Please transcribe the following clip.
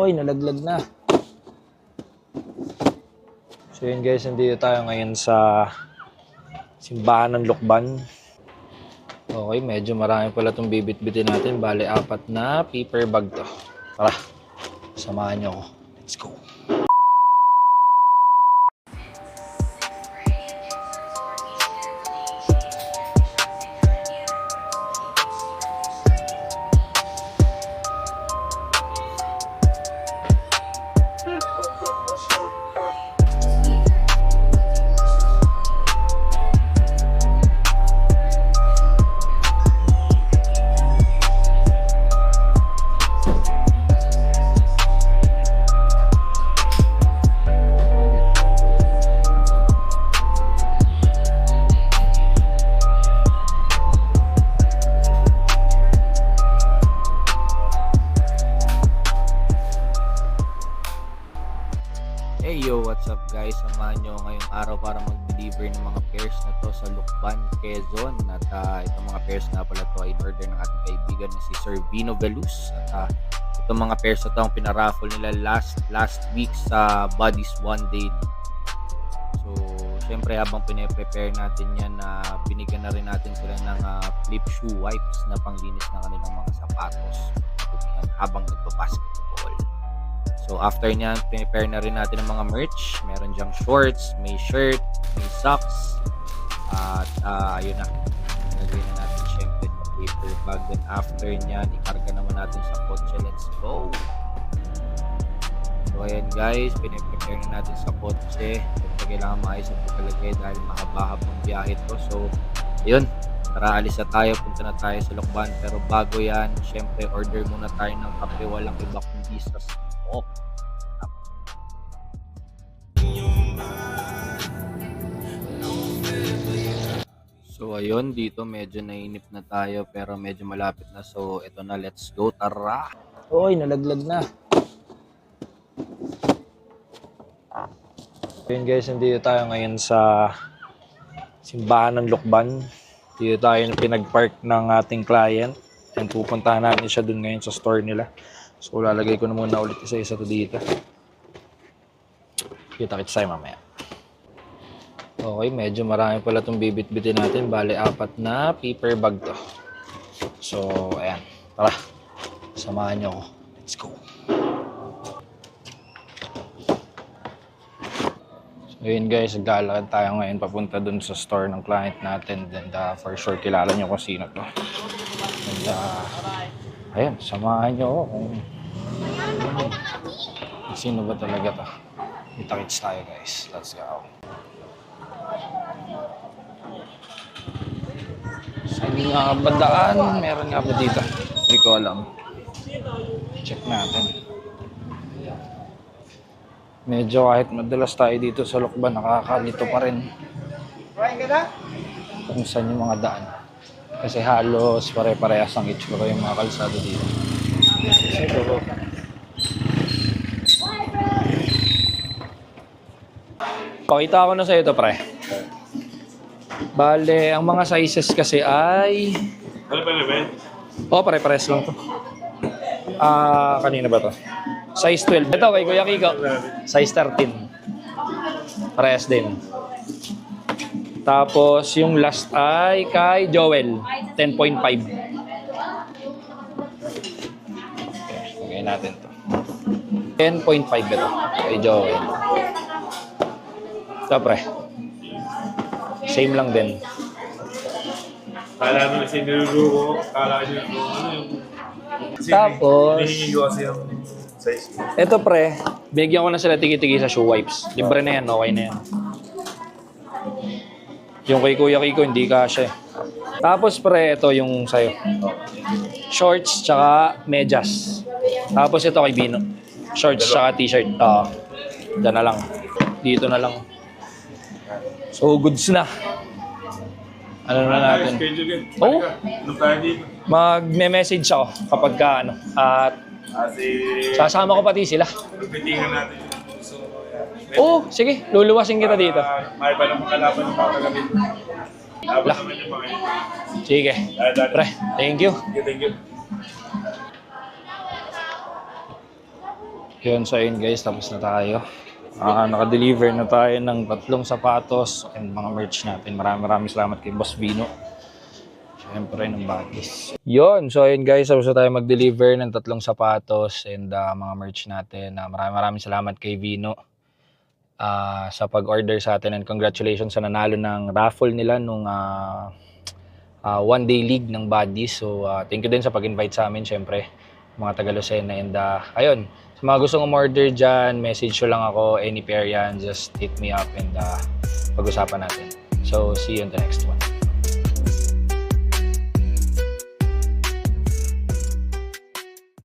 Okay, nalaglag na. So yun guys, nandito tayo ngayon sa simbahan ng Lukban. Okay, medyo marami pala itong bibit-bitin natin. Bale, 4 na paper bag to. Tara, samahan nyo ako. Let's go. Hey yo, what's up guys? Samahan nyo ngayong araw para mag-deliver ng mga pairs na to sa Lukban, Quezon. At itong mga pairs na pala to ay in-order ng ating kaibigan na si Sir Vino Veluz. At itong mga pairs na to ang pinaraffle nila last week sa Buddies One Day. So, syempre habang pine-prepare natin yan, binigyan na rin natin sila ng flip shoe wipes na panglinis ng kanilang mga sapatos habang nagpa-basketball. So after nyan, prepare na rin natin ang mga merch. Meron dyang shorts, may shirt, may socks. At ayun na. Nalagay na natin syempre sa paper bag. Then after nyan, ikarga naman natin sa kotse. Let's go! So ayan guys, piniprepare na natin sa kotse. Ito kailangan maayos ang pagkalagay dahil mahaba-habang biyahe to. So ayun, tara alis na tayo. Punta na tayo sa Lukban. Pero bago yan, syempre order muna tayo ng kape. Walang iba kundi sa Smoke. So ayun, dito medyo nainip na tayo pero medyo malapit na. So ito na, let's go, tara! Oy, nalaglag na. Ayun guys, nandito tayo ngayon sa simbahan ng Lukban. Dito tayo pinag-park ng ating client. And pupuntahan natin siya dun ngayon sa store nila. So lalagay ko na muna ulit isa-isa to dito. Kita-kits tayo mamaya. Okay, medyo marami pala itong bibit-bitin natin. Bale, 4 na paper bag to. So, ayan. Tara, samahan nyo ako. Let's go. So, ayun guys, naglalakad tayo ngayon papunta dun sa store ng client natin. And for sure, kilala nyo kung sino to. And ayan, samahan nyo ako kung sino ba talaga to. Kita-kits tayo guys. Let's go. Saan nga ba daan? Meron nga ba dito? Hindi ko alam. Check natin. Medyo kahit madalas tayo dito sa Lukban, nakakalito pa rin kung saan yung mga daan. Kasi halos pare-parehas ang itsura yung mga kalsado dito. Ito. Pakita ko na sa ito, pre. Bale, ang mga sizes kasi ay... Ano ba naman? Oo, pare-pares lang to. Kanina ba to? Size 12. Ito kay Kuya Kiko. Size 13. Parehas din. Tapos, yung last ay kay Joel. 10.5. Okay, lagay natin to. 10.5 ito. Kay Joel. Ito, pre. Same lang din. Kala nyo kasi niluluko. Kala nyo ano yung... Tapos, hinihingi ko kasi yung size ko. ito pre, bigyan ko na sila tigi-tigi sa shoe wipes. Libre na yan, okay na yan. Yung kay Kuya Kiko, hindi kasya. Tapos pre, ito yung sayo. Shorts, tsaka medyas. Tapos ito kay Bino. Shorts, tsaka t-shirt. Diyan na lang. Dito na lang. So, goods na. Ano na natin? Oh, magme-message ako kapag ka ano. At sasama ko pati sila. Pitingan natin. Oo, sige. Luluwasin kita dito. May pa naman kalaban ng kakagabi. Dapat naman yung mga yun. Sige. Pre, thank you. Thank you. Yun, so yun guys, tapos na tayo. Naka-deliver na tayo ng 3 sapatos and mga merch natin. Maraming salamat kay Boss Vino. Siyempre ng bagis. Yun, so yun guys, tapos na tayo mag-deliver ng 3 sapatos and mga merch natin. Maraming salamat kay Vino sa pag-order sa atin and congratulations sa nanalo ng raffle nila nung one-day league ng Buddies. So thank you din sa pag-invite sa amin, syempre, mga taga Lucena. And ayun, sa mga gustong umorder dyan, message ko lang ako, any pair yan, just hit me up and pag-usapan natin. So see you in the next one.